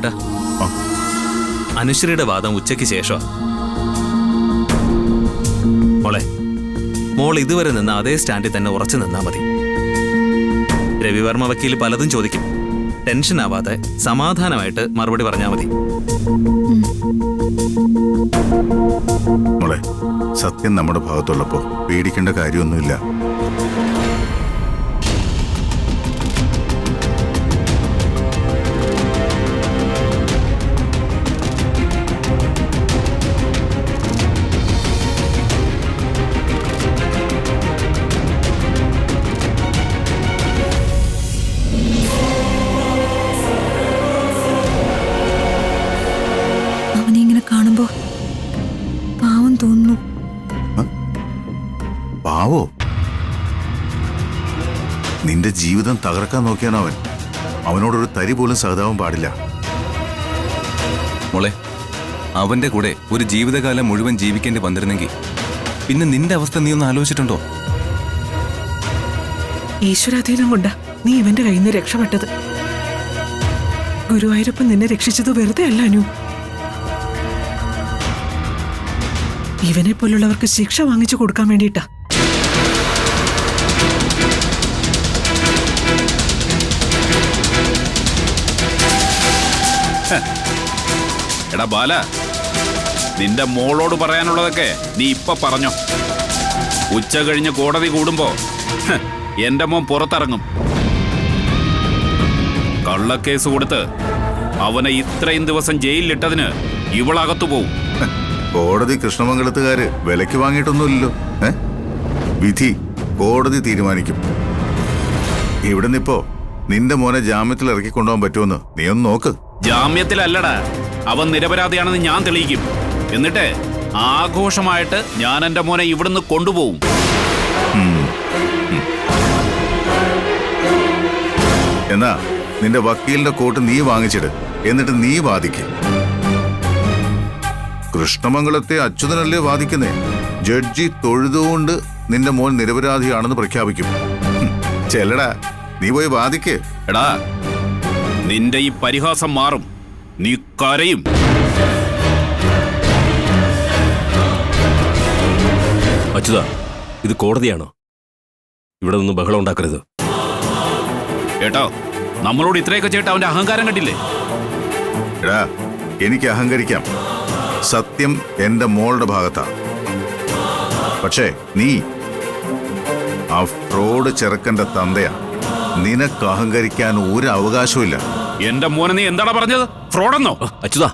ബാലേട്ടാ, അനുശ്രീയുടെ വാദം ഉച്ചയ്ക്ക് ശേഷമാണ്. മോൾ ഇതുവരെ നിന്ന അതേ സ്റ്റാൻഡിൽ തന്നെ ഉറച്ചു നിന്നാ മതി. രവിവർമ്മ വക്കീൽ പലതും ചോദിക്കും. ടെൻഷൻ ആവാതെ സമാധാനമായിട്ട് മറുപടി പറഞ്ഞാൽ മതി. മോളെ, സത്യം നമ്മുടെ ഭാഗത്തുള്ളപ്പോ പേടിക്കേണ്ട കാര്യമൊന്നുമില്ല. കാണുമ്പോ പാവം തോന്നുന്നു. പാവോ? നിന്റെ ജീവിതം തകർക്കാൻ നോക്കിയാണ് അവൻ. അവനോടൊരു തരി പോലും സഹതാപം പാടില്ല. മോളെ, അവന്റെ കൂടെ ഒരു ജീവിതകാലം മുഴുവൻ ജീവിക്കേണ്ടി വന്നിരുന്നെങ്കിൽ പിന്നെ നിന്റെ അവസ്ഥ നീ ഒന്ന് ആലോചിച്ചിട്ടുണ്ടോ? ഈശ്വരാധീനം കൊണ്ടാ നീ ഇവന്റെ കയ്യിൽ നിന്ന് രക്ഷപ്പെട്ടത്. ഗുരുവായൂരപ്പൻ നിന്നെ രക്ഷിച്ചത് വെറുതെ അല്ല അനു. ഇവനെ പോലുള്ളവർക്ക് ശിക്ഷ വാങ്ങിച്ചു കൊടുക്കാൻ വേണ്ടിയിട്ടാ. എടാ ബാല, നിന്റെ മോളോട് പറയാനുള്ളതൊക്കെ നീ ഇപ്പൊ പറഞ്ഞോ. ഉച്ച കഴിഞ്ഞ് കോടതി കൂടുമ്പോ എന്റെ മോൻ പുറത്തിറങ്ങും. കള്ളക്കേസ് കൊടുത്ത് അവനെ ഇത്രയും ദിവസം ജയിലിലിട്ടതിന് ഇവളകത്തു പോവും. കോടതി കൃഷ്ണമംഗലത്തുകാര് വിലയ്ക്ക് വാങ്ങിയിട്ടൊന്നുമില്ലല്ലോ. വിധി കോടതി തീരുമാനിക്കും. ഇവിടെ നിപ്പോ നിന്റെ മോനെ ജാമ്യത്തിൽ ഇറക്കി കൊണ്ടുപോകാൻ പറ്റുമെന്ന് നീ ഒന്ന് നോക്ക്. ജാമ്യത്തിലല്ലടാ, അവൻ നിരപരാധിയാണെന്ന് ഞാൻ തെളിയിക്കും. എന്നിട്ട് ആഘോഷമായിട്ട് ഞാൻ എന്റെ മോനെ ഇവിടുന്ന് കൊണ്ടുപോകും. എന്നാ നിന്റെ വക്കീലിന്റെ കോട്ട് നീ വാങ്ങിച്ചിട്. എന്നിട്ട് നീ വാദിക്ക്. കൃഷ്ണമംഗലത്തെ അച്യുതനല്ലേ വാദിക്കുന്നേ? ജഡ്ജി തൊഴുതുകൊണ്ട് നിന്റെ മോൻ നിരപരാധിയാണെന്ന് പ്രഖ്യാപിക്കും. ചെല്ലടാ, നീ പോയി വാദിക്ക്. എടാ, നിന്റെ ഈ പരിഹാസം മാറും. നീ കരയും. അച്യുത, ഇത് കോടതിയാണോ? ഇവിടെ നിന്ന് ബഹളം ഉണ്ടാക്കരുത്. കേട്ടോ, നമ്മളോട് ഇത്രയൊക്കെ ചേട്ടാ അവന്റെ അഹങ്കാരം കണ്ടില്ലേ? എടാ, എനിക്ക് അഹങ്കരിക്കാം. സത്യം എന്റെ മോളുടെ ഭാഗത്താ. പക്ഷേ നീ ആ ഫ്രോഡ് ചെറുക്കന്റെ തന്തയാ. നിനക്ക് അഹങ്കരിക്കാൻ ഒരു അവകാശവും ഇല്ല. എന്റെ മോനെ നീ എന്താടാ പറഞ്ഞത്? ഫ്രോഡെന്നോ? അച്യുത,